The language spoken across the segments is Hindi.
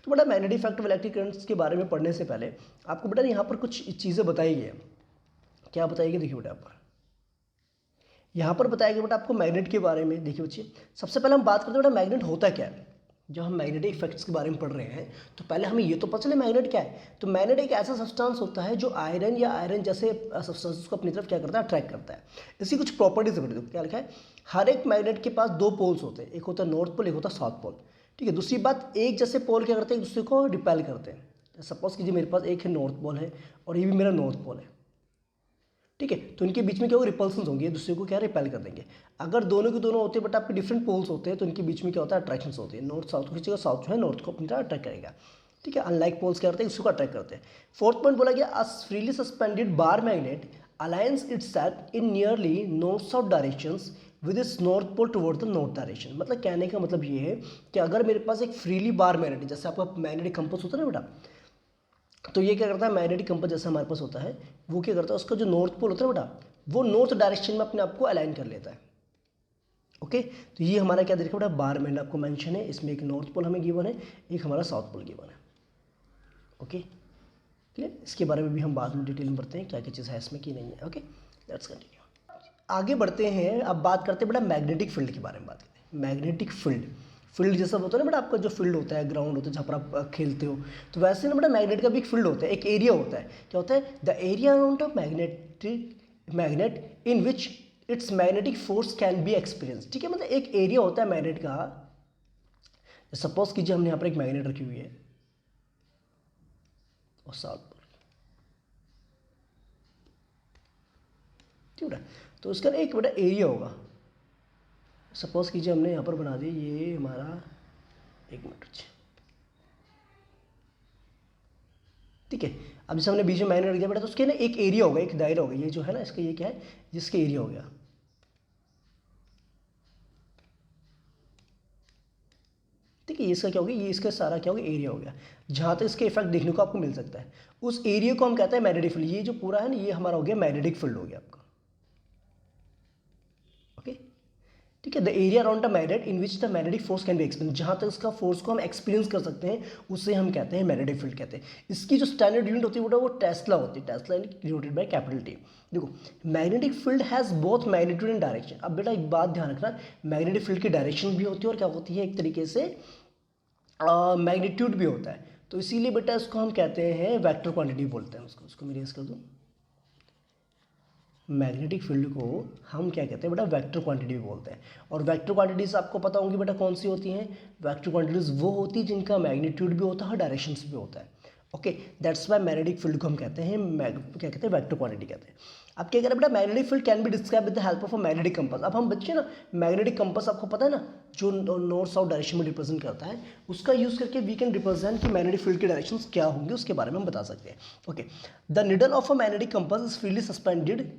तो बेटा magnetic effect of electric currents के बारे में पढ़ने से पहले आपको बेटा यहाँ पर कुछ चीज़ें बताई गई हैं। क्या बताई गई देखिए बेटा, यहाँ पर बताया गया बेटा आपको मैग्नेट के बारे में। देखिए बच्चे, सबसे पहले हम बात करते हैं बेटा मैग्नेट होता क्या है। जब हम मैग्नेटिक इफेक्ट्स के बारे में पढ़ रहे हैं तो पहले हमें ये तो पता चले मैग्नेट क्या है। तो मैग्नेट एक ऐसा सब्सटेंस होता है जो आयरन या आयरन जैसे सब्सटेंस को अपनी तरफ क्या करता है, अट्रैक्ट करता है। इसकी कुछ प्रॉपर्टीज है, क्या लिखा है, हर एक मैग्नेट के पास दो पोल्स होते हैं, एक होता है नॉर्थ पोल, एक होता है साउथ पोल। ठीक है, दूसरी बात, एक जैसे पोल क्या करते हैं, एक दूसरे को रिपेल करते हैं। सपोज कीजिए मेरे पास एक है नॉर्थ पोल है और ये भी मेरा नॉर्थ पोल है। ठीक है, तो इनके बीच में क्या होगा, रिपल्सन्स होंगे, दूसरे को क्या रिपेल कर देंगे। अगर दोनों के दोनों होते हैं बट आपके डिफरेंट पोल्स होते हैं तो इनके बीच में क्या होता है, अट्रैक्शंस होती है। नॉर्थ साउथ को खींचेगा, साउथ जो है नॉर्थ को अपनी तरह अट्रैक्ट करेगा। ठीक है, अनलाइक पोल्स क्या करते हैं, इसको अट्रैक्ट करते हैं। फोर्थ पॉइंट बोला गया, a freely suspended bar magnet aligns itself in nearly north south directions with its north pole toward the north direction. मतलब कहने का मतलब ये है कि अगर मेरे पास एक फ्रीली बार मैग्नेट, जैसे आपका मैग्नेटिक कंपास होता है ना बेटा, तो ये क्या करता है, मैग्नेटिक कंपास जैसा हमारे पास होता है, वो क्या करता है, उसका जो नॉर्थ पोल होता है बेटा, वो नॉर्थ डायरेक्शन में अपने आप को अलाइन कर लेता है। ओके, तो ये हमारा क्या देखा बेटा, बार मैग्नेट आपको मेंशन है, इसमें एक नॉर्थ पोल हमें गिवन है, एक हमारा साउथ पोल गिवन है। ओके क्लियर, इसके बारे में भी हम बाद में डिटेल में पढ़ते हैं क्या क्या चीज़ है इसमें की नहीं है। ओके, लेट्स कंटिन्यू, आगे बढ़ते हैं। अब बात करते हैं बेटा मैग्नेटिक फील्ड के बारे में। बात करते हैं मैग्नेटिक फील्ड। फील्ड जैसा होता है ना बेटा, आपका जो फील्ड होता है, ग्राउंड होता है जहाँ पर आप खेलते हो, तो वैसे ना बेटा मैग्नेट का भी एक फील्ड होता है, एक एरिया होता है। क्या होता है, the area around of magnet in which it's magnetic force can be experience. ठीक है, मतलब एक एरिया होता है मैग्नेट का। सपोज कीजिए हमने यहाँ पर एक मैग्नेट रखी हुई है और साउथ पोल, ठीक है, तो उसका एक बेटा एरिया होगा। सपोज कीजिए हमने यहाँ पर बना दिया, ये हमारा, एक मिनट, ठीक है, अब जैसे हमने बीच में मैग्नेट रख दिया बेटा, तो उसके ना एक एरिया होगा, एक दायरा होगा, ये जो है ना इसका, ये क्या है, जिसका एरिया हो गया। ठीक है, ये इसका क्या हो गया, ये इसका सारा क्या हो गया, एरिया हो गया, जहाँ तक इसके इफेक्ट देखने को आपको मिल सकता है। उस एरिया को हम कहते हैं मैग्नेटिक फील्ड। ये जो पूरा है ना, ये हमारा हो गया मैग्नेटिक फील्ड हो गया आपका। ओके, ठीक है, the area around the magnet in which the magnetic force can be experience, जहाँ तक इसका फोर्स को हम एक्सपीरियंस कर सकते हैं उसे हम कहते हैं मैग्नेटिक फील्ड कहते हैं। इसकी जो स्टैंडर्ड यूनिट होती है वो टेस्ला होती है, Tesla denoted by capital T। देखो, magnetic field has both magnitude and direction. अब बेटा एक बात ध्यान रखना, मैग्नेटिक फील्ड की डायरेक्शन भी होती है और क्या होती है, एक तरीके से मैग्नीट्यूड भी होता है। तो इसीलिए बेटा इसको हम कहते हैं वेक्टर क्वांटिटी बोलते हैं उसको मैं रेज कर दूँ। मैग्नेटिक फील्ड को हम क्या कहते हैं बेटा, वेक्टर क्वांटिटी भी बोलते हैं। और वेक्टर क्वांटिटीज आपको पता होंगी बेटा कौन सी होती हैं। वेक्टर क्वांटिटीज वो होती है जिनका मैग्नीट्यूड भी होता है और डायरेक्शंस भी होता है। Okay, that's why magnetic field को हम कहते हैं क्या कहते हैं, वेक्टर क्वांटिटी कहते हैं। अब क्या कह रहे हैं बेटा, magnetic field can be describe with the help of a magnetic compass. अब हम बच्चे ना, मैग्नेटिक कंपास आपको पता है ना, जो नॉर्थ साउथ डायरेक्शन में रिप्रेजेंट करता है, उसका यूज करके वी कैन रिप्रेजेंट कि मैग्नेटिक फील्ड के डायरेक्शंस क्या होंगे, उसके बारे में हम बता सकते हैं। Okay, the needle of a magnetic compass is freely suspended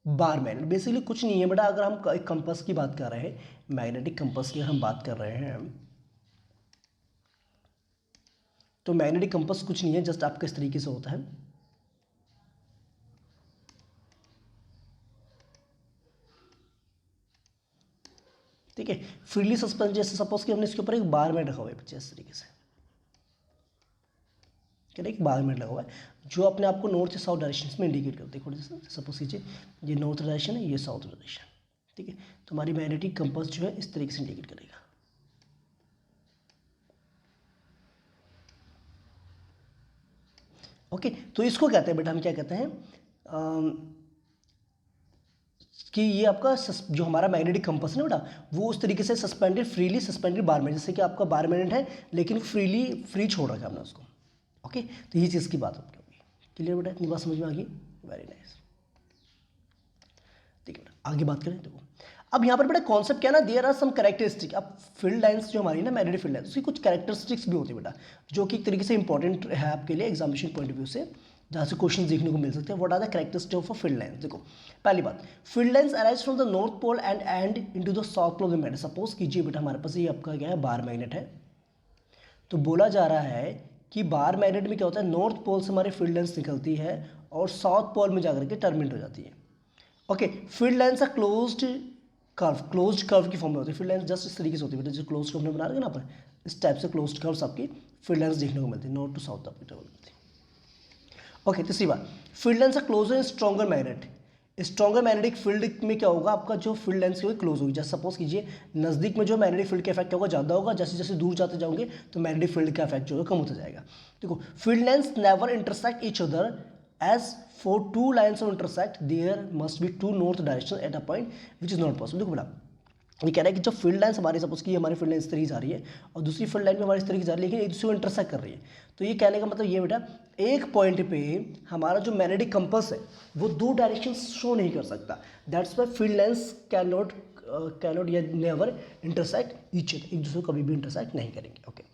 bar magnet. Basically कुछ नहीं है बेटा, अगर हम एक कंपास की बात कर रहे हैं, मैग्नेटिक कंपास की हम बात कर रहे हैं, तो मैग्नेटिक कंपास कुछ नहीं है, जस्ट आपका इस तरीके से होता है। ठीक है, फ्रीली सस्पेंड, जैसे सपोज कि हमने इसके ऊपर एक बार मैग्नेट रखा हुआ है बच्चे, इस तरीके से क्या, एक बार मैग्नेट लगा हुआ है जो अपने आप को नॉर्थ से साउथ डायरेक्शन में इंडिकेट करते हैं। जैसे सपोज कीजिए ये नॉर्थ डायरेक्शन है, ये साउथ डायरेक्शन। ठीक है, तो हमारी मैग्नेटिक कंपास जो है इस तरीके से इंडिकेट करेगा। ओके, तो इसको कहते हैं बेटा, हम क्या कहते हैं कि ये आपका जो हमारा मैग्नेटिक कंपास है ना बेटा, वो उस तरीके से suspended, freely suspended bar magnet, जैसे कि आपका बार मैग्नेट है लेकिन फ्री छोड़ रखा है हमने उसको। ओके, तो ये चीज़ की बात होगी। क्लियर बेटा, इतनी बात समझ में आ गई, वेरी नाइस। ठीक है बेटा, आगे बात करें। देखो, अब यहाँ पर बेटा कॉन्सेप्ट क्या ना, देयर आर सम कैरेक्टरिस्टिक। अब फील्ड लाइंस जो हमारी ना मैग्नेटिक फील्ड लाइंस, उसकी कुछ कैरेक्टरिस्टिक्स भी होती है बेटा, जो कि एक तरीके से इंपॉर्टेंट है आपके लिए एग्जामिनेशन पॉइंट ऑफ व्यू से, जहाँ से क्वेश्चन देखने को मिल सकते हैं। What are the characteristic of a field line. देखो, पहली बात, field lines arise from the north pole and into the south pole of the magnet. Suppose कीजिए बेटा हमारे पास ये आपका क्या है, बार मैग्नेट है, तो बोला जा रहा है कि बार मैग्नेट में क्या होता है, नॉर्थ पोल से हमारी फील्ड लाइंस निकलती है और साउथ पोल में जाकर के टर्मिनेट हो जाती है। Okay, field lines are closed curve की फॉर्म में होती है। फील्ड लाइंस जस्ट इस तरीके से होती है, जो क्लोज कर्व हमने बना रहे हैं ना पर, इस टाइप से क्लोज्ड कर्व्स आपकी फील्ड लाइंस देखने को मिलती है, नॉर्थ टू साउथ आपकी ट्रेवल करती है। ओके, तीसरी बात, field lines are closer in stronger magnet. Stronger magnetic field में क्या होगा, आपका जो फील्ड लाइंस होगी क्लोज होगी। जैसे सपोज कीजिए नज़दीक में जो मैग्नेटिक फील्ड का इफेक्ट क्या होगा, ज़्यादा होगा, जैसे जैसे दूर जाते जाओगे तो मैग्नेटिक फील्ड का इफेक्ट जो है कम होता जाएगा। देखो, field lines never intersect each other, as for two lines of intersect there must be two north direction at a point which is not possible. देखो बोला, ये कह रहा है कि जब फील्ड लाइन्स हमारी, सपोज की हमारी फील्ड लाइन इस तरीके जा रही है और दूसरी फील्ड लाइन में हमारी इस तरीके जा रही है, लेकिन एक दूसरे को इंटरसेक्ट कर रही है, तो ये कहने का मतलब ये बेटा, एक पॉइंट पे हमारा जो मैग्नेटिक कंपास है वो दो डायरेक्शन शो नहीं कर सकता। That's why field lines can not या नेवर इंटरसेक्ट ईच अदर, एक दूसरे को कभी भी इंटरसेक्ट नहीं करेंगे। ओके,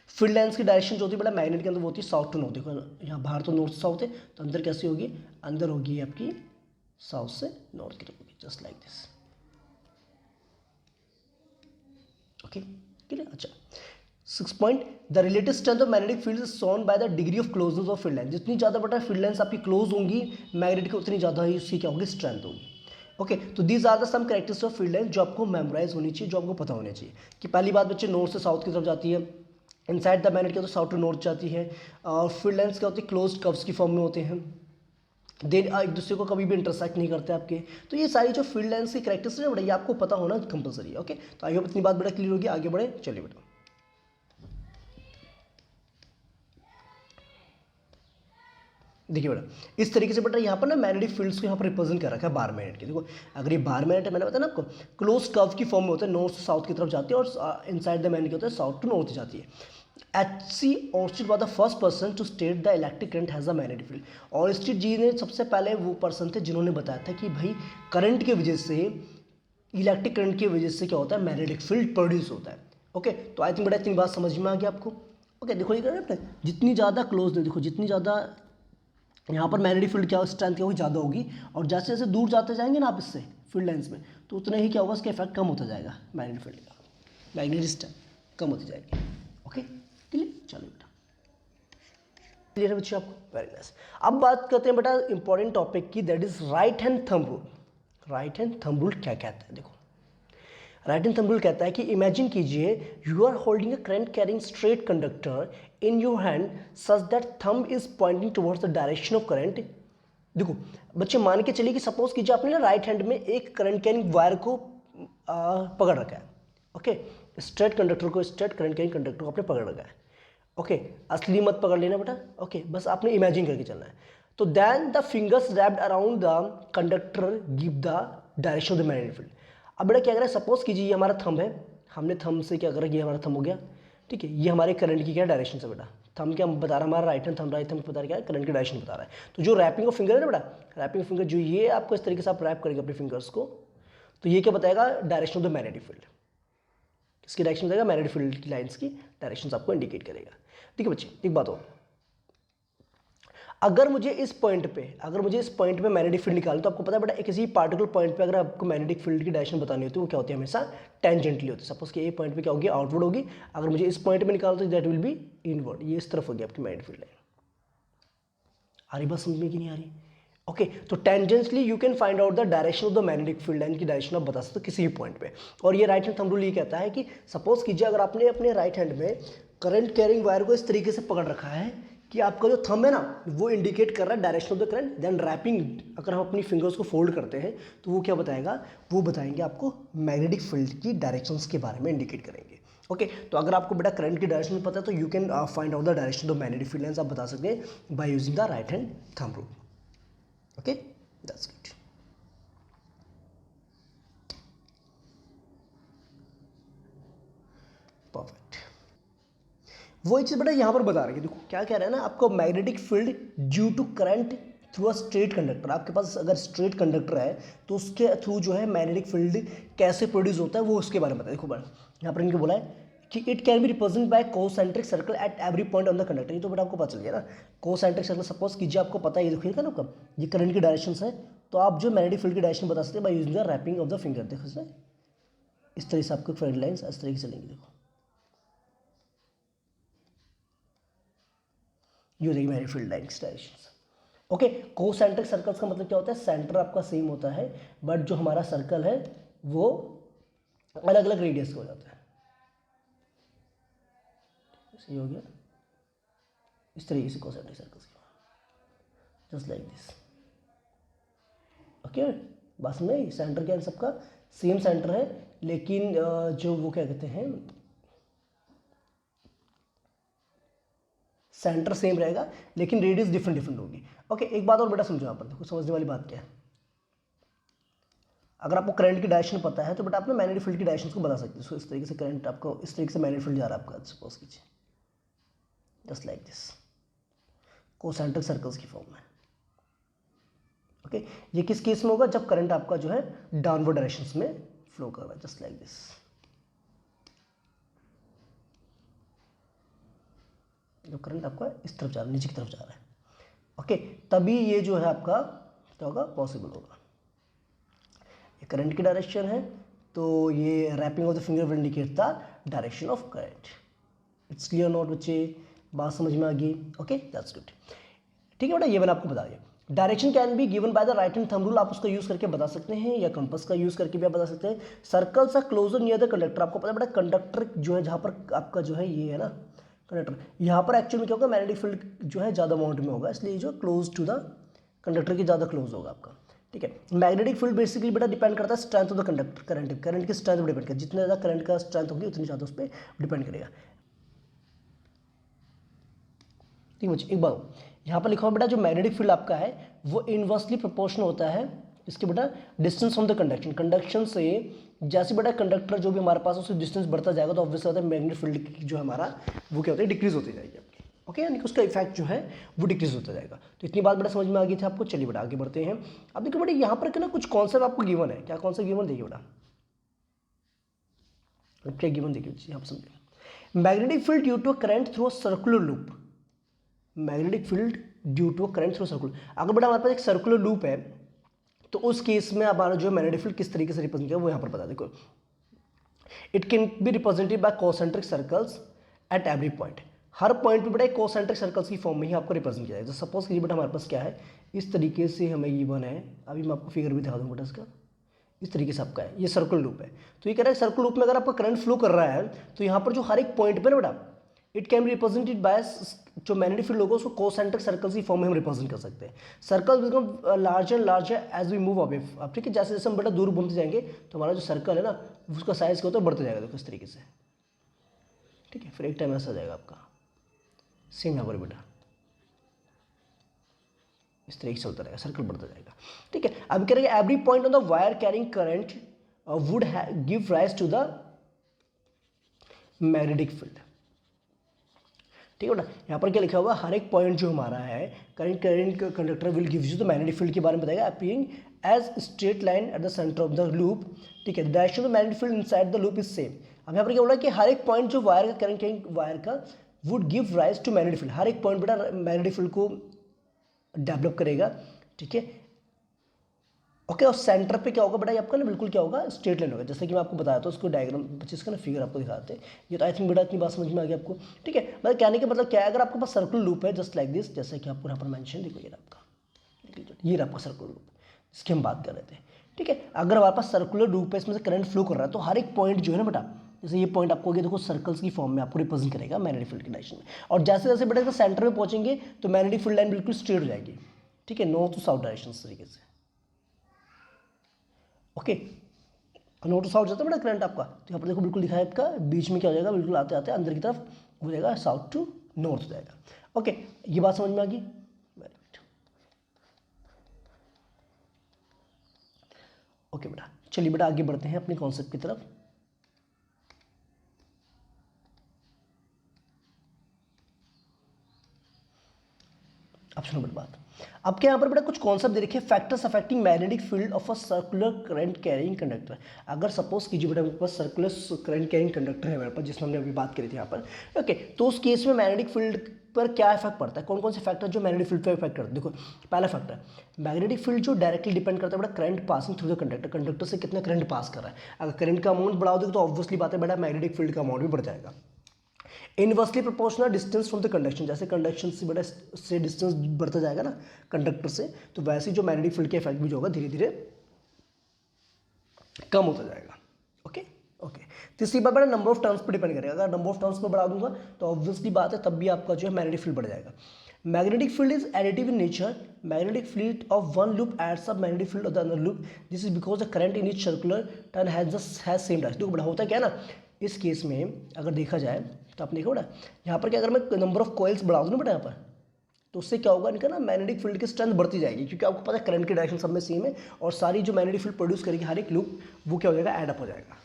फील्ड लाइन्स की डायरेक्शन जो होती है बेटा मैग्नेट के अंदर वो होती है साउथ टू नॉर्थ। देखो यहाँ बाहर तो नॉर्थ से साउथ है, तो अंदर कैसी होगी, अंदर होगी आपकी साउथ से नॉर्थ की तरफ होगी, just like this. Okay, clear. अच्छा, 6 point, the relative strength of magnetic field is shown by the degree of closeness of field line. जितनी ज़्यादा बेटा फील्ड लाइन्स आपकी क्लोज होंगी मैग्नेटिक, उतनी ज़्यादा ही उसकी क्या होगी, स्ट्रेंथ होगी। ओके, तो these are the some characteristics of field line जो आपको मेमोराइज होनी चाहिए, जो आपको पता होनी चाहिए। कि पहली बात बच्चे, नॉर्थ से साउथ की तरफ जाती है, इनसाइड द मैग्नेट क्या तो साउथ टू नॉर्थ जाती है, और फील्ड लाइन्स क्या होती है, क्लोज्ड कर्व्स की फॉर्म में होते हैं, देन एक दूसरे को कभी भी इंटरसेक्ट नहीं करते आपके। तो ये सारी जो फील्ड लाइन्स की कैरेक्टरिस्टिक्स है बेटा, ये आपको पता होना कंपलसरी है। ओके, तो आई होप इतनी बात बेटा क्लियर होगी। आगे बढ़े, चलिए बेटा। देखिए बेटा, इस तरीके से बेटा यहाँ पर ना मैग्नेटिक फील्ड्स को यहाँ पर रिप्रेजेंट कर रखा है बार मैग्नेट के। देखो, अगर ये बार मैग्नेट है, मैंने बताया ना आपको, क्लोज कर्व की फॉर्म में होता है, नॉर्थ से साउथ की तरफ जाती है, और इनसाइड द मैग्नेट क्या होता है, साउथ टू नॉर्थ जाती है। H.C. Oersted was the first person to state the electric current has a magnetic field. Oersted ji ने सबसे पहले वो पर्सन थे जिन्होंने बताया था कि भाई करंट की वजह से, इलेक्ट्रिक करंट की वजह से क्या होता है, मैग्नेटिक फील्ड प्रोड्यूस होता है। ओके, तो आई थिंक बेटा इतनी बात समझ में आ गई आपको। ओके, देखो ये करंट जितनी ज़्यादा क्लोज, देखो जितनी ज़्यादा यहाँ पर मैग्नेटिक फील्ड क्या स्ट्रेंथ क्या होगी, ज़्यादा होगी, और जैसे जैसे दूर जाते जाएंगे ना आप इससे फील्ड लाइन्स में, तो उतना ही क्या होगा, उसका इफेक्ट कम होता जाएगा, मैग्नेटिक फील्ड का, मैग्नेटिक स्ट्रेंथ कम होती जाएगी। Okay, clear. चलो बेटा, क्लियर है बच्चों आपको, वेरी नाइस। अब बात करते हैं बेटा इंपॉर्टेंट टॉपिक की, that is right hand thumb rule. Right hand thumb rule क्या कहता है, देखो राइट हैंड थंब रूल कहता है कि इमेजिन कीजिए you are holding a current carrying straight conductor in your hand such that thumb is pointing towards the direction of current. देखो बच्चे, मान के चलिए कि सपोज कीजिए आपने ना राइट हैंड में एक करंट कैरिंग वायर को पकड़ रखा है। ओके, स्ट्रेट कंडक्टर को, स्ट्रेट करंट कैरिंग कंडक्टर को आपने पकड़ रखा है। ओके, असली मत पकड़ लेना बेटा। ओके, बस आपने इमेजिन करके चलना है। तो then the fingers wrapped around the conductor give the direction of the magnetic field. अब बेटा क्या करें, सपोज कीजिए ये हमारा थंब है, हमने थंब से क्या करा, ये हमारा थंब हो गया, ठीक है, ये हमारे करंट की क्या डायरेक्शन से बेटा, थंब क्या बता रहा है हमारा, right hand thumb, right thumb बता रहा है क्या, करंट की डायरेक्शन बता रहा है। तो जो रैपिंग ऑफ फिंगर है ना बेटा, रैपिंग फिंगर जो ये आपको इस तरीके से आप रैप करेंगे अपने फिंगर्स को, तो ये क्या बताएगा, direction of the magnetic field. किसकी डायरेक्शन बताएगा, मैग्नेटिक फील्ड की लाइन्स की डायरेक्शन आपको इंडिकेट करेगा। ठीक है बच्चे, एक बात और, अगर मुझे इस पॉइंट पे मैग्नेटिक फील्ड निकालना, तो आपको पता है बेटा किसी पार्टिकुलर पॉइंट पे अगर आपको मैग्नेटिक फील्ड की डायरेक्शन बतानी होती है, वो क्या होती है, हमेशा टेंजेंटली होती है। सपोज कि ए पॉइंट पे क्या होगी, आउटवर्ड होगी, अगर मुझे इस पॉइंट पे निकालना तो दैट विल बी इनवर्ड, ये इस तरफ होगी आपकी मैग्नेटिक फील्ड लाइन। आ रही बात समझ में कि नहीं आ रही? ओके, तो tangentially you can find out the direction of the magnetic field line की डायरेक्शन आप बता सकते हो किसी भी पॉइंट पे। और ये राइट हैंड थंब रूल ये कहता है कि सपोज कीजिए अगर आपने अपने राइट हैंड में करंट कैरिंग वायर को इस तरीके से पकड़ रखा है कि आपका जो थंब है ना वो इंडिकेट कर रहा है direction of the current, then wrapping, अगर हम अपनी फिंगर्स को फोल्ड करते हैं तो वो क्या बताएगा, वो बताएंगे आपको मैग्नेटिक फील्ड की डायरेक्शंस के बारे में इंडिकेट करेंगे। ओके, तो अगर आपको बेटा करंट की डायरेक्शन पता है तो you can find out the direction of magnetic field lines आप बता सकते हैं by using the right hand thumb rule. Okay, that's good. Perfect. वही चीज़ बेटा यहाँ पर बता रही है, देखो क्या कह रहा है ना, आपको magnetic field due to current through a straight conductor, आपके पास अगर स्ट्रेट कंडक्टर है तो उसके थ्रू जो है मैग्नेटिक फील्ड कैसे प्रोड्यूस होता है वो उसके बारे में बताया। देखो बेटा यहाँ पर इनको बोला है कि it can be represent by concentric circle at every point on the conductor. ये तो बेटा आपको पता चल गया ना, कोसेंट्रिक सर्कल सपोज कीजिए आपको पता है, ये देखिएगा ना आपका ये करंट की डायरेक्शन है, तो आप जो मैग्नेटिक फील्ड की डायरेक्शन बता सकते हैं by using the wrapping of the finger. देखो इसमें इस तरह से आपको फील्ड लाइंस इस तरीके से लेंगे, देखो ये हो जाएगी magnetic field lines direction. Okay, concentric circles का मतलब क्या होता है, सेंटर आपका सेम होता है बट जो हमारा सर्कल है वो अलग अलग रेडियस का हो जाता है। सही हो गया, इस तरीके से कॉन्सेंट्रिक सर्कल्स की, जस्ट लाइक दिस। ओके, बस में सेंटर क्या है सबका सेम सेंटर है, लेकिन जो वो क्या कहते हैं सेंटर सेम रहेगा लेकिन रेडियस डिफरेंट डिफरेंट होगी। ओके, एक बात और बेटा समझो यहाँ पर, देखो समझने वाली बात क्या है, अगर आपको करंट की डायरेक्शन पता है तो बेटा आप ना मैग्नेटिक फील्ड की डायरेक्शन को बता सकते हो। इस तरीके से करंट आपको इस तरीके से मैग्नेटिक फील्ड जा रहा है आपका, सपोज कीजिए just like this, concentric circles की फॉर्म में। ओके, ये किस केस में होगा, जब करंट आपका जो है डाउनवर्ड डायरेक्शंस में फ्लो कर रहा है, जस्ट लाइक दिस। जो करंट आपका इस तरफ जा रहा है, नीचे की तरफ जा रहा है। ओके, तभी ये जो है आपका क्या होगा, पॉसिबल होगा। ये करंट की डायरेक्शन है, तो ये wrapping of the finger will indicate the direction of current. It's clear not बच्चे, बात समझ में आ गई? Okay, that's good. ठीक है बेटा, ये मैंने आपको बता दिया। Direction can be given by the right hand thumb rule, आप उसका यूज करके बता सकते हैं, या कंपास का यूज करके भी आप बता सकते हैं। Circles are closer near the conductor, आपको पता है बेटा कंडक्टर जो है जहाँ पर आपका जो है ये है ना कंडक्टर, यहाँ पर एक्चुअली में क्या होगा, मैग्नेटिक फील्ड जो है ज़्यादा अमाउंट में होगा, इसलिए जो क्लोज टू द कंडक्टर के ज़्यादा क्लोज होगा आपका। ठीक है, मैग्नेटिक फील्ड बेसिकली बेटा डिपेंड करता है strength of the conductor, current की स्ट्रेंथ पर डिपेंड करता है, जितने ज़्यादा करंट का स्ट्रेंथ होगी उतनी ज़्यादा उस पर डिपेंड करेगा। ठीक है बच्चे, एक बार यहाँ पर लिखा हुआ बेटा जो मैग्नेटिक फील्ड आपका है वो इनवर्सली प्रोपोर्शनल होता है इसके बेटा डिस्टेंस फ्रॉम द कंडक्शन से। जैसे बेटा कंडक्टर जो भी हमारे पास उससे डिस्टेंस बढ़ता जाएगा तो ऑब्वियसली होता है मैग्नेटिक फील्ड जो है हमारा वो क्या होता है, डिक्रीज होती जाएगी आपकी। ओके, यानी कि उसका इफेक्ट जो है वो डिक्रीज होता जाएगा। तो इतनी बात बेटा समझ में आ गई थी आपको। चलिए बेटा आगे बढ़ते हैं। अब देखो बेटा यहाँ पर क्या ना कुछ कॉन्सेप्ट आपको गिवन है, क्या कॉन्सेप्ट गिवन देखिए बेटा, क्या गिवन देखिए यहाँ पर समझिए। Magnetic field due to current through a circular loop, magnetic field due to current through circular. अगर बेटा हमारे पास एक सर्कुलर लूप है तो उस केस में हमारा जो मैग्नेटिक फील्ड किस तरीके से रिप्रेजेंट किया वो यहाँ पर बता देखो। It can be represented by concentric circles at every point, her point पे बेटा एक कोसेंट्रिक सर्कल्स की फॉर्म में ही आपको रिप्रेजेंट किया जाएगा। सपोज कीजिए बेटा हमारे पास क्या है, इस तरीके से हमें ये बना है, अभी मैं आपको फिगर भी दिखा दूँ बेटा इसका, इस तरीके से आपका है, ये सर्कुलर लूप है। तो ये कह रहा है सर्कुलर लूप में अगर आपका करंट फ्लो कर रहा है तो यहाँ पर जो हर एक पॉइंट पर बेटा it can be represented by जो मैग्नेटिक फील्ड होगा उसको कोसेंट्रिक सर्कल्स की फॉर्म में हम रिप्रेजेंट कर सकते हैं। Circle become larger and larger as we move away, अब ठीक है, जैसे जैसे हम बेटा दूर घूमते जाएंगे तो हमारा जो सर्कल है ना उसका साइज क्या होता है, बढ़ते जाएगा। देखो इस तरीके से, ठीक है, फिर एक टाइम ऐसा आ जाएगा आपका सेम यहाँ पर बेटा इस तरीके से चलता रहेगा, सर्कल बढ़ता जाएगा। ठीक है, अब कह रहे हैं every point on the wire carrying current would give rise to the magnetic field. ठीक है बेटा, यहाँ पर क्या लिखा हुआ, हर एक पॉइंट जो हमारा है current conductor will give you the magnetic field के बारे में बताएगा, appearing as straight line at the centre of the loop. ठीक है, direction of magnetic field inside the loop is same. अब यहाँ पर क्या बोला कि हर एक पॉइंट जो वायर का करंट वायर का would give rise to magnetic field, हर एक पॉइंट बेटा मैग्नेटिक फील्ड को डेवलप करेगा। ठीक है, ओके, और सेंटर पे क्या होगा बेटा, ये आपका ना बिल्कुल क्या होगा, स्ट्रेट लाइन होगा। जैसे कि मैं आपको बताया था उसको डायग्राम जिसका ना फिगर आपको दिखाते हैं। ये तो आई थिंक बेटा इतनी बात समझ में आ गई आपको। ठीक है, मतलब कहने का मतलब क्या है, अगर आपके पास सर्कुलर लूप है जस्ट लाइक दिस, जैसे कि आपको यहाँ पर मेंशन, देखो ये आपका, ये आपका सर्कुलर लूप जिसकी हम बात कर रहे थे। ठीक है, अगर हमारे पास सर्कुलर लूप है, इसमें से करंट फ्लो कर रहा है, तो हर एक पॉइंट जो है ना बेटा, जैसे ये पॉइंट आपको देखो सर्कल्स की फॉर्म में आपको रिप्रेजेंट करेगा मैग्नेटिक फील्ड की डायरेक्शन में। और जैसे जैसे बेटा इसका सेंटर में पहुंचेंगे तो मैग्नेटिक फील्ड लाइन बिल्कुल स्ट्रेट हो जाएगी। ठीक है, नॉर्थ टू साउथ डायरेक्शन तरीके से। ओके, नॉर्थ टू साउथ जाता है बेटा करंट आपका, तो यहाँ पर देखो बिल्कुल लिखा है आपका, बीच में क्या हो जाएगा, बिल्कुल आते आते अंदर की तरफ हो जाएगा, साउथ टू नॉर्थ हो जाएगा। ओके, ये बात समझ में आ गई। ओके बेटा, चलिए बेटा आगे बढ़ते हैं अपने कॉन्सेप्ट की तरफ। अब सुनो बेटा बात, अब क्या यहाँ पर बेटा कुछ कॉन्सेप्ट दे रखे हैं, factors affecting magnetic field of a circular current carrying conductor. अगर सपोज कीजिए बेटा मेरे पास सर्कुलर करंट कैरिंग कंडक्टर है मेरे पास, जिसमें हमने अभी बात करी थी यहाँ पर। ओके, तो उस केस में मैग्नेटिक फील्ड पर क्या इफेक्ट पड़ता है, कौन कौन से फैक्टर जो मैग्नेटिक फील्ड पर इफेक्ट करते हैं। देखो पहला फैक्टर, मैग्नेटिक फील्ड जो डायरेक्टली डिपेंड करता है बेटा current passing through the conductor, conductor से कितना करंट पास कर रहा है। अगर करंट का अमाउंट बढ़ा दोगे तो ऑब्वियसली बात है बेटा मैग्नेटिक फील्ड का अमाउंट भी बढ़ जाएगा। Inversely proportional distance from the conduction, जैसे कंडक्शन से बड़ा से डिस्टेंस बढ़ता जाएगा ना कंडक्टर से, तो वैसे ही जो मैग्नेटिक फील्ड के इफेक्ट भी जो होगा धीरे धीरे कम होता जाएगा। Okay, okay. तीसरी बात बेटा number of turns per depend करेगा। अगर नंबर ऑफ टर्न्स पर बढ़ा दूंगा तो ऑब्वियसली बात है तब भी आपका जो है मैग्नेटिक फील्ड बढ़ जाएगा। Magnetic field is additive in nature. Magnetic field of one loop adds up magnetic field of the other loop. This is because the current in each circular turn has same direction. देखो बड़ा होता क्या है ना, इस केस में अगर देखा जाए तो आप देखो बेटा यहाँ पर क्या, अगर मैं नंबर ऑफ कॉइल्स बढ़ा दूँ ना बेटा यहाँ पर, तो उससे क्या होगा, इनका ना मैग्नेटिक फील्ड की स्ट्रेंथ बढ़ती जाएगी, क्योंकि आपको पता है करंट की डायरेक्शन सब में सेम है और सारी जो मैग्नेटिक फील्ड प्रोड्यूस करेगी हर एक लूप वो क्या हो जाएगा, ऐड अप हो जाएगा।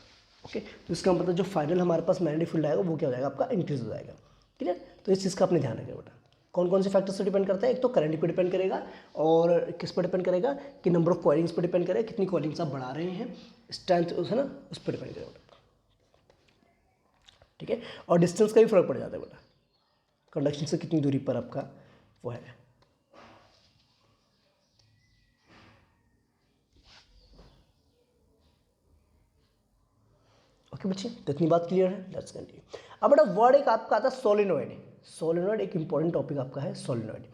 ओके, तो इसका मतलब जो फाइनल हमारे पास मैग्नेटिक फील्ड आएगा वो क्या हो जाएगा, आपका इंक्रीज हो जाएगा। क्लियर? तो इस चीज़ का अपने ध्यान रखें बेटा। कौन कौन से फैक्टर से डिपेंड करता है, एक तो करंट पे डिपेंड करेगा और किस पर डिपेंड करेगा कि नंबर ऑफ कॉइलिंग्स पर डिपेंड करेगा, कितनी कॉइलिंग्स आप बढ़ा रहे हैं, स्ट्रेंथ है ना उस पर डिपेंड करेगा बेटा। ठीक है, और डिस्टेंस का भी फर्क पड़ जाता है बेटा, कंडक्शन से कितनी दूरी पर आपका वो है। ओके बच्चे, तो इतनी बात क्लियर है। Let's continue. अब बेटा वर्ड एक आपका आता है सोलेनॉइड। सोलेनॉइड एक इंपॉर्टेंट टॉपिक आपका है सोलेनॉइड।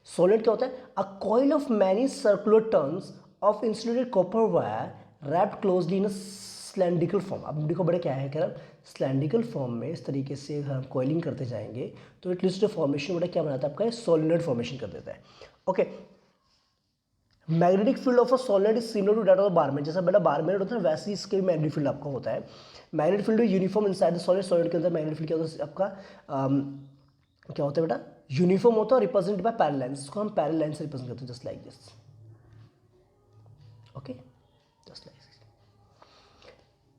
सोलेनॉइड क्या होता है, a coil of many circular turns of insulated copper wire wrapped closely in a cylindrical form. अब देखो बड़े क्या है, कह रहा सिलेंड्रिकल फॉर्म में इस तरीके से हम कॉइलिंग करते जाएंगे तो इट लीड्स टू फॉर्मेशन बड़ा क्या बनाता है आपका, सोलेनॉइड फॉर्मेशन कर देता है। Okay, magnetic field of a solid is similar to that of bar magnet. जैसा बेटा बार मैग्नेट होता है वैसे ही इसके भी मैग्नेटिक फील्ड आपका होता है। Magnetic field uniform inside the solid. Solid के अंदर मैग्नेटिक फील्ड क्या होता है आपका, क्या होता है बेटा, यूनिफॉर्म होता है और रिप्रेजेंट बाय पैरेलल लाइंस। इसको हम पैरेलल लाइन से रिप्रेजेंट करते हैं just like this. Okay, just like this.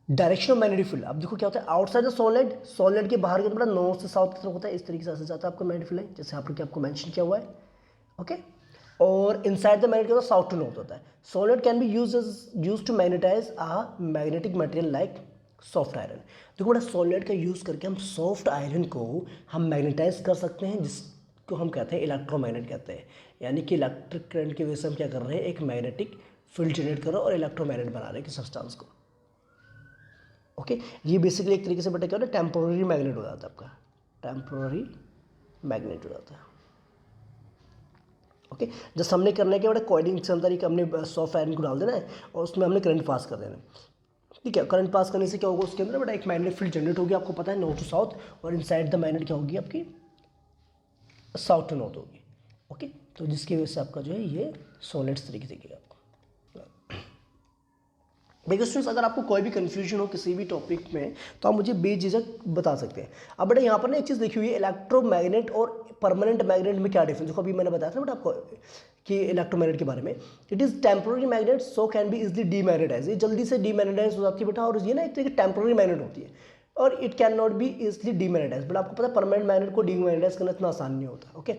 Direction of magnetic field, अब देखो क्या होता है, आउटसाइड द सॉलिड, सॉलिड के बाहर के बेटा नॉर्थ से साउथ की तरफ होता है, इस तरीके से जाता है आपका मैग्नेटिक फील्ड, जैसे आपको मेंशन किया हुआ है। ओके, और इनसाइड द मैग्नेट क्या साउथ टू नॉर्थ होता है। Solid can be use to magnetise a magnetic material like soft iron. देखो बड़ा सॉलिड का यूज़ करके हम सॉफ्ट आयरन को हम मैग्नेटाइज कर सकते हैं, जिसको हम कहते हैं इलेक्ट्रोमैग्नेट कहते हैं। यानी कि इलेक्ट्रिक करंट की वजह से हम क्या कर रहे हैं, एक मैग्नेटिक फील्ड जनरेट कर रहे हैं और इलेक्ट्रोमैग्नेट बना रहे हैं कि सब्सटेंस को। ओके, ये बेसिकली एक तरीके से बेटा क्या होता है, टेम्पोररी मैग्नेट हो जाता है आपका, टेम्पोररी मैग्नेट हो जाता है। ओके, जस्ट हमने करना है कि बड़ा कॉइलिंग के अंदर एक हमने सॉफ्ट आयरन को डाल देना है और उसमें हमने करंट पास कर देना है। ठीक है, करंट पास करने से क्या होगा, उसके अंदर बड़ा एक मैग्नेटिक फील्ड जनरेट होगी, आपको पता है नॉर्थ टू साउथ, और इनसाइड द मैग्नेट क्या होगी आपकी, साउथ टू नॉर्थ होगी। ओके, तो जिसकी वजह से आपका जो है ये सॉलिड्स तरीके से किया आपको। देखिए स्टूडेंट्स, अगर आपको कोई भी कन्फ्यूजन हो किसी भी टॉपिक में तो आप मुझे बेझिझक बता सकते हैं। अब बेटा यहाँ पर ना एक चीज़ देखी हुई है, इलेक्ट्रोमैग्नेट और परमानेंट मैग्नेट में क्या डिफरेंस। देखो अभी मैंने बताया था बेटा आपको कि इलेक्ट्रोमैग्नेट के बारे में, it is temporary magnet so can be easily demagnetise. ये जल्दी से डीमैग्नेटाइज हो जाती है बेटा, और ये ना एक तरीके टेम्पोररी मैग्नेट होती है और it can not be easily demagnetise. But आपको पता है परमानेंट मैग्नेट को डीमैग्नेटाइज करना इतना आसान नहीं होता। Okay,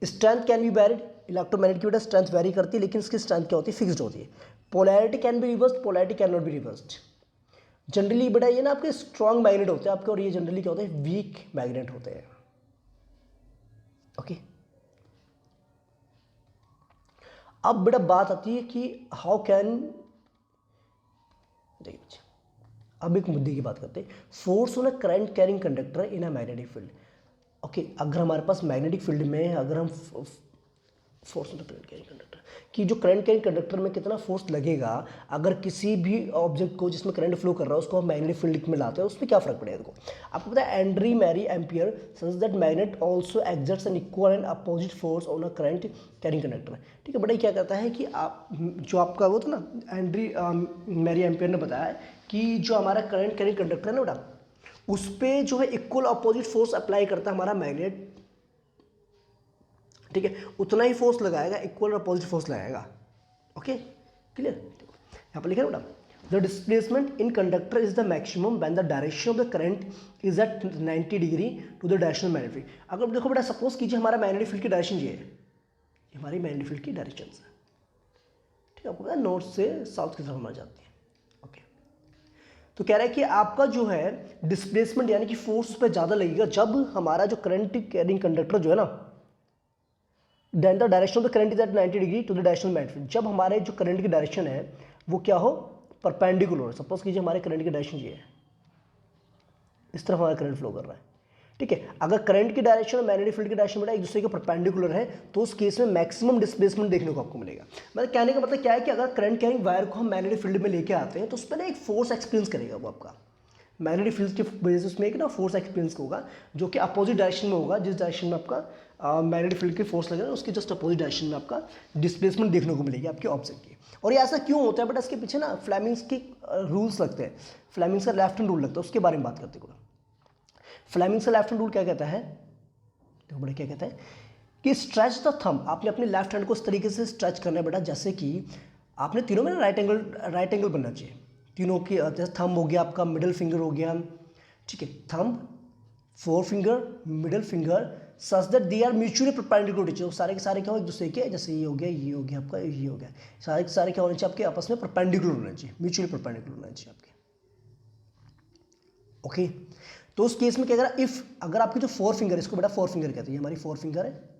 strength can be varied, electromagnet की बेटा स्ट्रेंथ वेरी करती है, लेकिन इसकी स्ट्रेंथ क्या होती है, फिक्स्ड होती है। Polarity can be reversed, polarity can not be reversed. Generally बेटा ये ना आपके स्ट्रॉन्ग मैग्नेट होते हैं आपके, और ये जनरली क्या होते हैं, वीक मैग्नेट होते हैं। ओके, अब बेटा बात आती है कि हाउ कैन, देखिए बच्चे अब एक मुद्दे की बात करते हैं, force on a current carrying conductor in a magnetic field. Okay, अगर हमारे पास मैग्नेटिक फील्ड में अगर हम force on the current carrying conductor कि जो करंट कैरिंग कंडक्टर में कितना फोर्स लगेगा, अगर किसी भी ऑब्जेक्ट को जिसमें करंट फ्लो कर रहा है उसको हम मैग्नेटिक फील्ड में लाते हैं, उसमें क्या फर्क पड़ेगा। देखो आपको पता है एंड्री मैरी एम्पियर सजेस that magnet also exerts an equal and opposite force on a current carrying conductor. ठीक है, बड़ा क्या कहता है कि आप जो आपका वो था ना एंड्री मैरी एम्पियर ने बताया कि जो हमारा करंट कैरिंग कंडक्टर है ना बेटा, उस पर जो है इक्वल अपोजिट फोर्स अप्लाई करता है हमारा मैग्नेट। ठीक है, उतना ही फोर्स लगाएगा, इक्वल और अपोजिट फोर्स लगाएगा। Okay, clear. यहाँ पर लिखा है बेटा, the displacement in conductor is the maximum when the direction of the current is at 90 degree to the direction of magnetic field. अगर देखो बेटा सपोज कीजिए हमारा मैग्नेटिक फील्ड की डायरेक्शन ये है, हमारी मैग्नेटिक फील्ड की डायरेक्शन है। ठीक है, आपको पता है नॉर्थ से साउथ की तरफ हमारी जाती है। ओके, तो कह रहा है कि आपका जो है डिस्प्लेसमेंट यानी कि फोर्स पे ज़्यादा लगेगा जब हमारा जो करंट कैरिंग कंडक्टर जो है ना, then the direction of the current is at 90 degree to the direction of magnetic field. जब हमारे जो करंट की डायरेक्शन है वो क्या हो, परपेंडिकुलर हो। सपोज कीजिए हमारे करंट की डायरेक्शन ये है, इस तरफ हमारा करंट फ्लो कर रहा है। ठीक है, अगर करंट की डायरेक्शन और मैग्नेटिक फील्ड की डायरेक्शन बेटा एक दूसरे के परपेंडिकुलर है तो उस केस में मैक्सिमम डिस्प्लेसमेंट देखने को आपको मिलेगा। मतलब कहने का मतलब क्या है कि अगर करंट कैरिंग वायर को हम मैग्नेटिक फील्ड में लेके आते हैं तो उस पर ना एक फोर्स एक्सपीरियंस करेगा वो आपका, मैग्नेटिक फील्ड की वजह से उसमें एक ना फोर्स एक्सपीरियंस होगा जो कि अपोजिट डायरेक्शन में होगा, जिस डायरेक्शन में आपका मैग्नेटिक फील्ड की फोर्स लगेगा उसके जस्ट अपोजिट डायरेक्शन में आपका डिस्प्लेसमेंट देखने को मिलेगी आपके ऑब्जेक्ट की। और ये ऐसा क्यों होता है बेटा, इसके पीछे ना फ्लेमिंग्स के रूल्स लगते हैं, फ्लेमिंग्स का लेफ्ट हैंड रूल लगता है, उसके बारे में बात करते हैं। फ्लेमिंग्स का लेफ्ट हैंड रूल क्या कहता है, देखो बड़ा क्या कहता है कि स्ट्रेच द थंब, आपने अपने लेफ्ट हैंड को इस तरीके से स्ट्रेच करना है बेटा, जैसे कि आपने तीनों में राइट एंगल बनना चाहिए तीनों की, जैसे थंब हो गया आपका, मिडिल फिंगर हो गया, ठीक है, thumb, four finger, middle finger, such that they are mutually perpendicular to, सारे के सारे क्या हो एक दूसरे के, जैसे ये हो गया, ये हो गया आपका, ये हो गया, सारे के सारे क्या होने चाहिए आपके आपस में परपेंडिकुलर होना चाहिए, म्यूचुअली परपेंडिकुलर होना चाहिए आपके। ओके, तो उस केस में क्या करेगा, इफ अगर आपकी जो फोर फिंगर, इसको बेटा फोर फिंगर कहते हैं, हमारी फोर फिंगर है,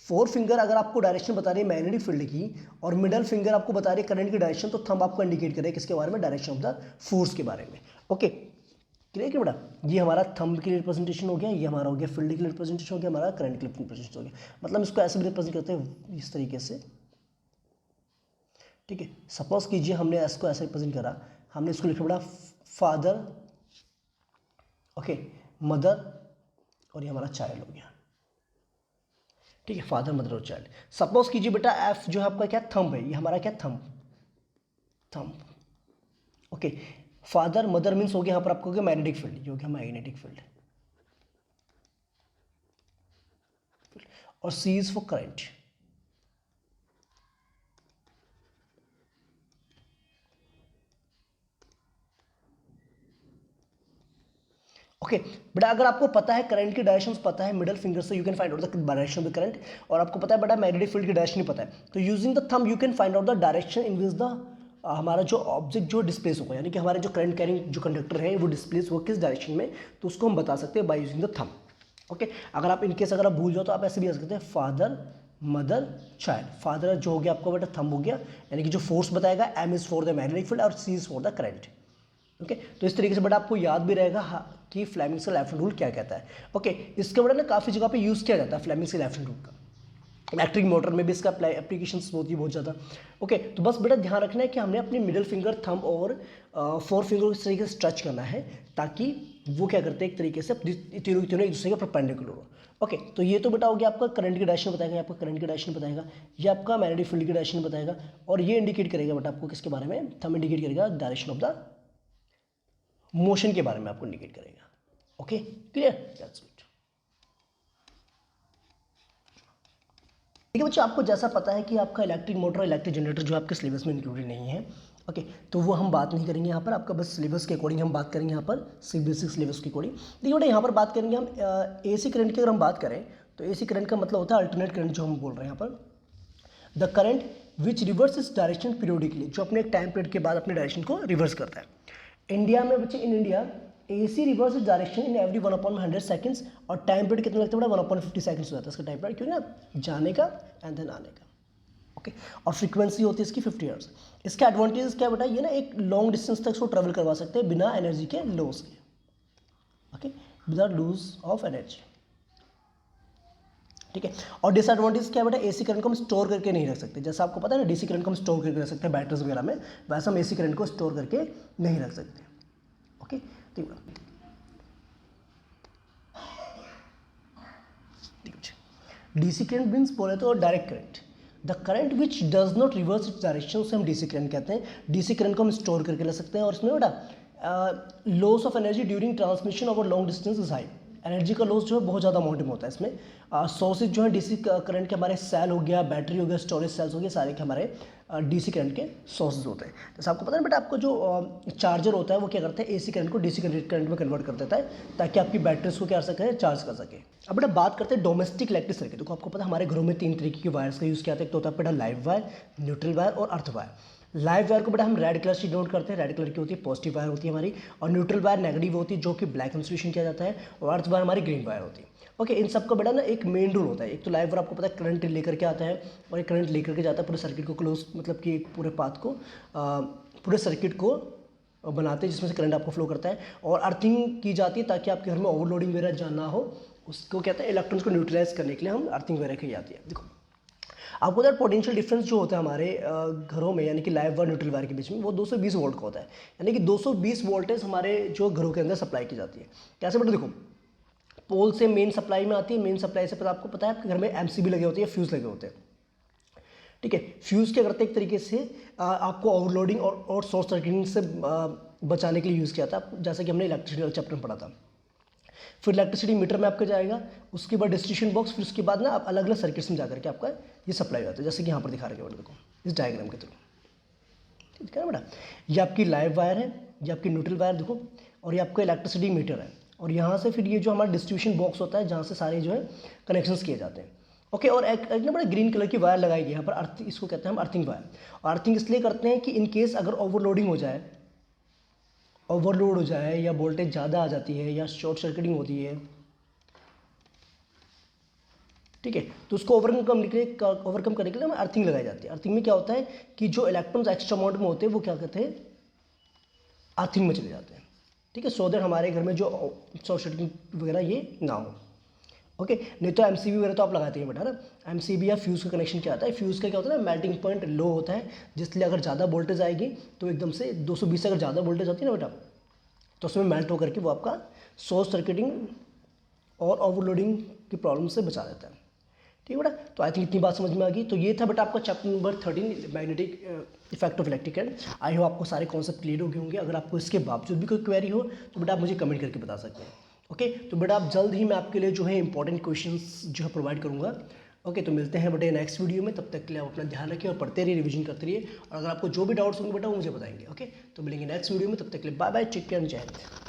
फोर फिंगर अगर आपको डायरेक्शन बता रही है मैग्नेटिक फील्ड की और मिडल फिंगर आपको बता रही है करंट की डायरेक्शन, तो थंब आपको इंडिकेट करेगा किसके बारे में, डायरेक्शन ऑफ द फोर्स के बारे में। ओके, क्लियर है बेटा, ये हमारा थंब के लिए रिप्रेजेंटेशन हो गया, ये हमारा हो गया फील्ड के लिए रिप्रेजेंटेशन हो गया, हमारा करंट के लिए रिप्रेजेंटेशन हो गया। मतलब इसको ऐसे भी रिप्रेजेंट करते हैं इस तरीके से, ठीक है। सपोज कीजिए हमने इसको ऐसे रिप्रेजेंट करा, हमने इसको लिखा बेटा फादर, ओके, मदर, और ये हमारा चाइल्ड हो गया, ठीक है, फादर मदर और चाइल्ड। सपोज कीजिए बेटा एफ जो है आपका क्या थंब है, ये हमारा क्या thumb, thumb, okay, father mother means हो गया यहाँ पर आपको क्या मैग्नेटिक फील्ड, ये हो गया मैग्नेटिक फील्ड, और C is for current. Okay बेटा, अगर आपको पता है करंट की डायरेक्शन पता है मिडल फिंगर से, you can find out the direction of the current, और आपको पता है बेटा मैग्नेटिक फील्ड की डायरेक्शन नहीं पता है, तो using the thumb you can find out the direction in which the हमारा जो ऑब्जेक्ट जो डिस्प्लेस होगा, यानी कि हमारे जो करंट कैरिंग जो कंडक्टर है वो डिस्प्लेस होगा किस डायरेक्शन में, तो उसको हम बता सकते हैं by using the thumb. Okay, अगर आप इनकेस अगर आप भूल जाओ तो आप ऐसे भी आ सकते हैं फादर मदर चाइल्ड। फादर जो हो गया आपको बेटा थंब हो गया, यानी कि जो फोर्स बताएगा M is for the magnetic field और C is for the current. Okay, तो इस तरीके से बेटा आपको याद भी रहेगा कि फ्लेमिंग्स का लेफ्ट हैंड रूल क्या कहता है। ओके, इसके बेटा ना काफ़ी जगह पे यूज़ किया जाता है फ्लेमिंग्स के लेफ्ट हैंड रूल का, इलेक्ट्रिक मोटर में भी इसका एप्लीकेशंस होती है बहुत ज़्यादा। ओके, तो बस बेटा ध्यान रखना है कि हमने अपने मिडिल फिंगर, थंब और फोर फिंगर को इस तरीके से स्ट्रेच करना है ताकि वो क्या करते हैं एक तरीके से तीनों एक दूसरे के परपेंडिकुलर हो। ओके, तो ये तो बेटा हो गया आपका करंट की डायरेक्शन बताएगा, आपका करंट की डायरेक्शन बताएगा, ये आपका मैग्नेटिक फील्ड की डायरेक्शन बताएगा, और ये इंडिकेट करेगा बेटा आपको किसके बारे में, थंब इंडिकेट करेगा डायरेक्शन ऑफ द मोशन के बारे में आपको इंडिकेट करेगा। Okay, clear, that's it. ठीक है बच्चों, आपको जैसा पता है कि आपका इलेक्ट्रिक मोटर और इलेक्ट्रिक जनरेटर जो आपके सिलेबस में इंक्लूडेड नहीं है, ओके, तो वो हम बात नहीं करेंगे यहाँ पर, आपका बस सिलेबस के अकॉर्डिंग हम बात करेंगे यहाँ पर, बेसिक सिलेबस के अकॉर्डिंग। देखिए बेटा यहाँ पर बात करेंगे हम एसी करंट की, अगर हम बात करें तो एसी करंट का मतलब होता है अल्टरनेट करंट, जो हम बोल रहे हैं यहाँ पर, द करंट विच रिवर्स इस डायरेक्शन पीरियोडिकली, जो अपने एक टाइम पीरियड के बाद अपने डायरेक्शन को रिवर्स करता है। इंडिया में बच्चे, in India AC reverse direction in every 1/100 seconds, और टाइम पीरियड कितना लगता है बड़ा 1/50 सेकंड्स हो जाता है इसका टाइम पीरियड, क्यों ना जाने का एंड देन आने का। ओके, और फ्रीक्वेंसी होती है इसकी 50 हर्ट्ज। इसका एडवांटेज क्या बेटा, ये ना एक लॉन्ग डिस्टेंस तक इसको ट्रेवल करवा सकते हैं बिना एनर्जी के लॉस के, okay, without lose of energy, ठीक है। और डिसएडवांटेज क्या है बेटा, AC करंट को हम स्टोर करके नहीं रख सकते, जैसा आपको पता है ना DC करंट को हम स्टोर करके रख सकते हैं बैटरीज वगैरह में, वैसा हम AC करंट को स्टोर करके नहीं रख सकते। ओके, ठीक है, DC करंट मीन्स बोले तो direct current, the current which does not reverse its direction, उसे हम DC करंट कहते हैं। DC करंट को हम स्टोर करके रख सकते हैं, और इसमें बेटा loss of energy during transmission over long distance is high, energy का लॉस जो है बहुत ज़्यादा अमाउंट में होता है इसमें। सोर्सेज जो है DC करंट के हमारे सेल हो गया, बैटरी हो गया, स्टोरेज सेल्स हो गए, सारे के हमारे DC करंट के सोर्सेज होते हैं। जैसे आपको पता है बेटा, आपको जो चार्जर होता है वो क्या करता है, AC करंट को DC करंट में कन्वर्ट कर देता है ताकि आपकी बैटरीज को क्या कर सके, चार्ज कर सके। अब बेटा बात करते हैं डोमेस्टिक इलेक्ट्रिक सर्किट। देखो आपको पता है हमारे घरों में 3 तरीके की वायर्स का यूज़ किया जाता है, एक तो होता है बेटा लाइव वायर, न्यूट्रल वायर और अर्थ वायर। लाइव वायर को बेटा हम रेड कलर से डिनोट करते हैं, रेड कलर की होती है पॉजिटिव वायर होती है हमारी, और न्यूट्रल वायर नेगेटिव होती है जो कि ब्लैक इंसुलेशन किया जाता है, और अर्थ वायर हमारी ग्रीन वायर होती है। ओके, इन सब का बेटा ना एक मेन रूल होता है, एक तो लाइव वायर आपको पता है करंट लेकर के आता है, और एक करंट लेकर के जाता है पूरे सर्किट को क्लोज, मतलब कि एक पूरे पाथ को पूरे सर्किट को बनाते हैं जिसमें से करंट आपको फ्लो करता है, और अर्थिंग की जाती है ताकि आपके घर में ओवरलोडिंग वगैरह ना हो, उसको कहते हैं इलेक्ट्रॉन्स को न्यूट्रलाइज करने के लिए हम अर्थिंग वगैरह की जाती है। देखो आपको पता है पोटेंशियल डिफरेंस जो होता है हमारे घरों में, यानी कि लाइव वायर न्यूट्रल वायर के बीच में, वो 220 वोल्ट का होता है। यानी कि 220 वोल्टेज हमारे जो घरों के अंदर सप्लाई की जाती है। कैसे बेटा, देखो पोल से मेन सप्लाई में आती है, मेन सप्लाई से पता आपको पता है आपके घर में एमसीबी लगे होते हैं, फ्यूज़ लगे होते हैं, ठीक है। फ्यूज़ क्या करते हैं, एक तरीके से आपको ओवरलोडिंग और शॉर्ट सर्किटिंग से बचाने के लिए यूज़ किया था, जैसा कि हमने इलेक्ट्रिसिटी चैप्टर में पढ़ा था। फिर इलेक्ट्रिसिटी मीटर में आपका जाएगा, उसके बाद डिस्ट्रीब्यूशन बॉक्स, फिर उसके बाद ना आप अलग अलग सर्किट्स में जाकर के आपका ये सप्लाई होता है, जैसे कि यहाँ पर दिखा रहे हैं बेटा, देखो इस डायग्राम के थ्रू, ठीक है बेटा। ये आपकी लाइव वायर है, ये आपकी न्यूट्रल वायर देखो, और ये आपका इलेक्ट्रिसिटी मीटर है, और यहाँ से फिर ये जो हमारा डिस्ट्रीब्यूशन बॉक्स होता है, जहाँ से सारे जो है कनेक्शंस किए जाते हैं, ओके। और एक ना बड़ा ग्रीन कलर की वायर लगाई गई यहाँ पर, अर्थ, इसको कहते हैं हम अर्थिंग वायर। और अर्थिंग इसलिए करते हैं कि इन केस अगर ओवरलोडिंग हो जाए, ओवरलोड हो जाए, या वोल्टेज ज़्यादा आ जाती है, या शॉर्ट सर्किटिंग होती है, ठीक है, तो उसको ओवरकम करने के लिए हमें अर्थिंग लगाई जाती है। अर्थिंग में क्या होता है कि जो इलेक्ट्रॉन्स एक्स्ट्रा अमाउंट में होते हैं वो क्या कहते हैं, अर्थिंग में चले जाते हैं, ठीक है, सो दैट हमारे घर में जो शॉर्ट सर्किटिंग वगैरह ये ना हो, ओके। नहीं तो एमसीबी वगैरह तो आप लगाते हैं बेटा ना, एमसीबी या फ्यूज़ का कनेक्शन क्या आता है, फ्यूज़ का क्या होता है ना, मेल्टिंग पॉइंट लो होता है, जिसलिए अगर ज़्यादा वोल्टेज आएगी तो एकदम से 220 से अगर ज़्यादा वोल्टेज आती है ना बेटा, तो उसमें मेल्ट होकर के वो आपका शॉर्ट सर्किटिंग और ओवरलोडिंग की प्रॉब्लम से बचा देता है, ठीक है बेटा। तो आई थिंक इतनी बात समझ में आ गई। तो ये था बेटा आपका chapter number 13, magnetic effect of electric current. I hope आपको सारे कॉन्सेप्ट क्लियर हो गए होंगे। अगर आपको इसके बावजूद भी कोई क्वेरी हो तो बेटा आप मुझे कमेंट करके बता सकते हैं, ओके। तो बेटा आप जल्द ही मैं आपके लिए जो है इंपॉर्टेंट क्वेश्चंस जो है प्रोवाइड करूँगा, ओके। तो मिलते हैं बेटा नेक्स्ट वीडियो में, तब तक के लिए आप अपना ध्यान रखिए और पढ़ते रहिए, रिविजन करते रहिए, और अगर आपको जो भी डाउट्स होंगे बेटा वो मुझे बताएंगे, ओके। तो मिलेंगे नेक्स्ट वीडियो में, तब तक के लिए बाय बाय, टेक केयर, जय हिंद।